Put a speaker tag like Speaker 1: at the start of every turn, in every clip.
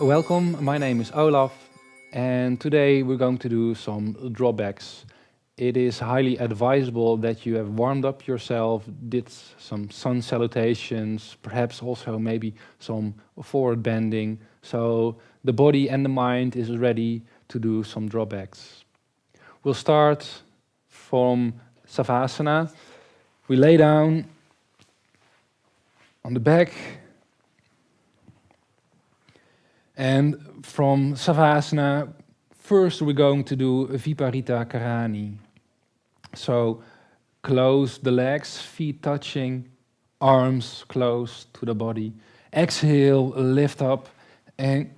Speaker 1: Welcome, my name is Olaf, and today we're going to do some drawbacks. It is highly advisable that you have warmed up yourself, did some sun salutations, perhaps also maybe some forward bending, so the body and the mind is ready to do some drawbacks. We'll start from Savasana. We lay down on the back, and from Savasana, first we're going to do Viparita Karani. So close the legs, feet touching, arms close to the body. Exhale, lift up and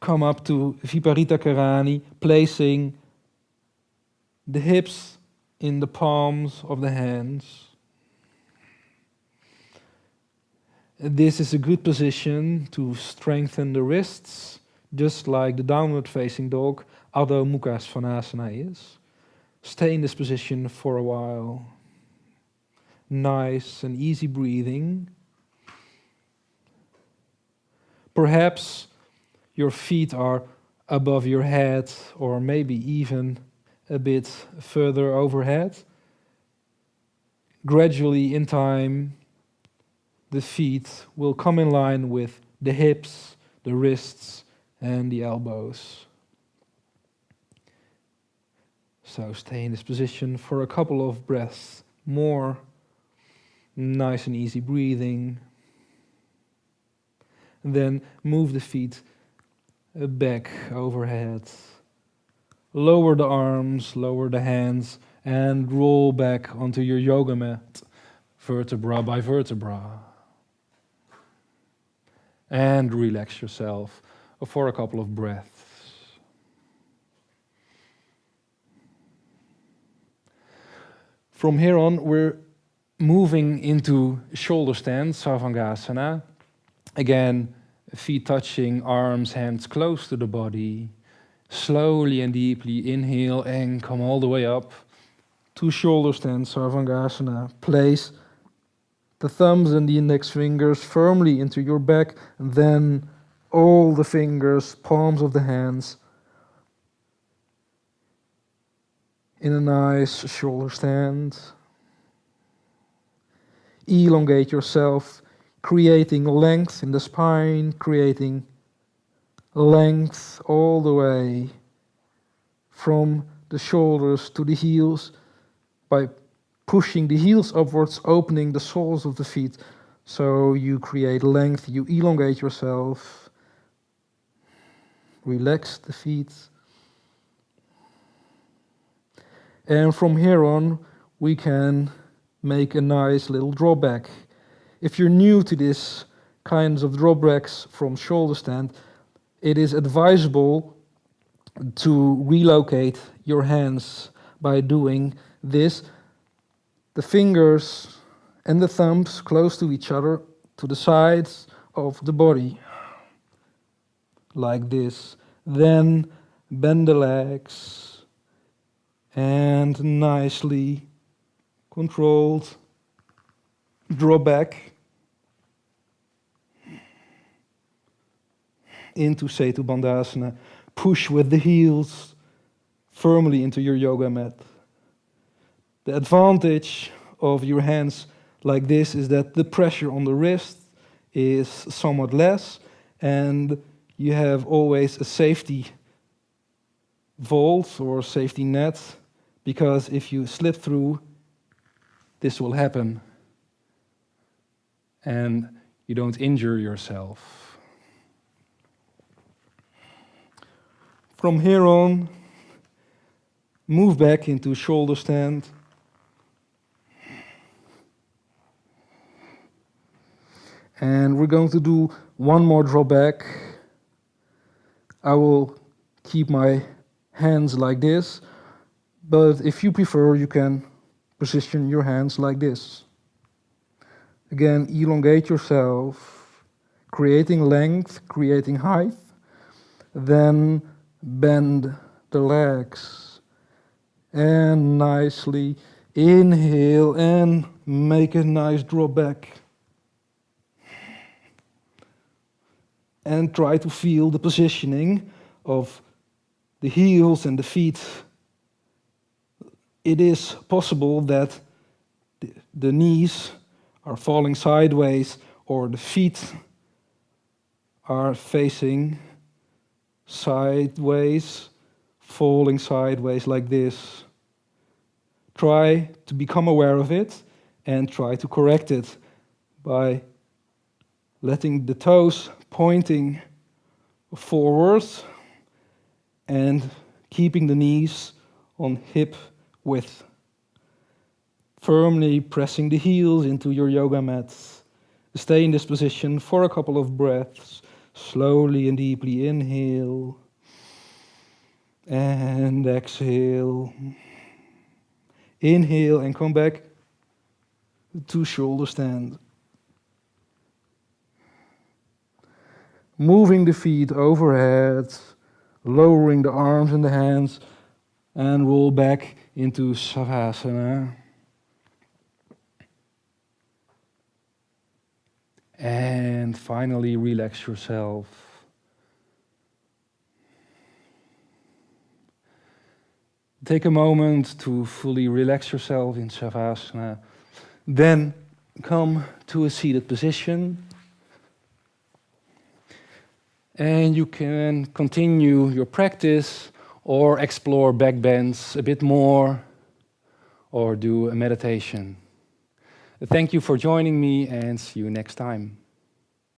Speaker 1: come up to Viparita Karani, placing the hips in the palms of the hands. This is a good position to strengthen the wrists, just like the downward facing dog, Adho Mukha Svanasana is. Stay in this position for a while. Nice and easy breathing. Perhaps your feet are above your head or maybe even a bit further overhead. Gradually in time, the feet will come in line with the hips, the wrists, and the elbows. So stay in this position for a couple of breaths more. Nice and easy breathing. And then move the feet back overhead. Lower the arms, lower the hands, and roll back onto your yoga mat, vertebra by vertebra. And relax yourself for a couple of breaths. From here on, we're moving into shoulder stand, Sarvangasana. Again, feet touching, arms, hands close to the body. Slowly and deeply inhale and come all the way up to shoulder stand, Sarvangasana. Place the thumbs and the index fingers firmly into your back, and then all the fingers, palms of the hands, in a nice shoulder stand. Elongate yourself, creating length in the spine, creating length all the way from the shoulders to the heels by pushing the heels upwards, opening the soles of the feet. So you create length, you elongate yourself. Relax the feet. And from here on, we can make a nice little drawback. If you're new to this kinds of drawbacks from shoulder stand, it is advisable to relocate your hands by doing this. The fingers and the thumbs close to each other, to the sides of the body, like this. Then bend the legs and nicely controlled draw back into Setu Bandhasana. Push with the heels firmly into your yoga mat. The advantage of your hands like this is that the pressure on the wrist is somewhat less, and you have always a safety vault or safety net, because if you slip through, this will happen and you don't injure yourself. From here on, move back into shoulder stand. And we're going to do one more drawback. I will keep my hands like this, but if you prefer, you can position your hands like this. Again, elongate yourself, creating length, creating height. Then bend the legs and nicely inhale and make a nice draw back.
Speaker 2: and try to feel the positioning of the heels and the feet. It is possible that the knees are falling sideways or the feet are facing sideways, falling sideways like this. Try to become aware of it and try to correct it by letting the toes pointing forward and keeping the knees on hip width. Firmly pressing the heels into your yoga mat. Stay in this position for a couple of breaths. Slowly and deeply inhale and exhale. Inhale and come back to shoulder stand. Moving the feet overhead, lowering the arms and the hands, and roll back into Savasana. And finally, relax yourself. Take a moment to fully relax yourself in Savasana. Then come to a seated position. And you can continue your practice or explore back bends a bit more or do a meditation. Thank you for joining me and see you next time.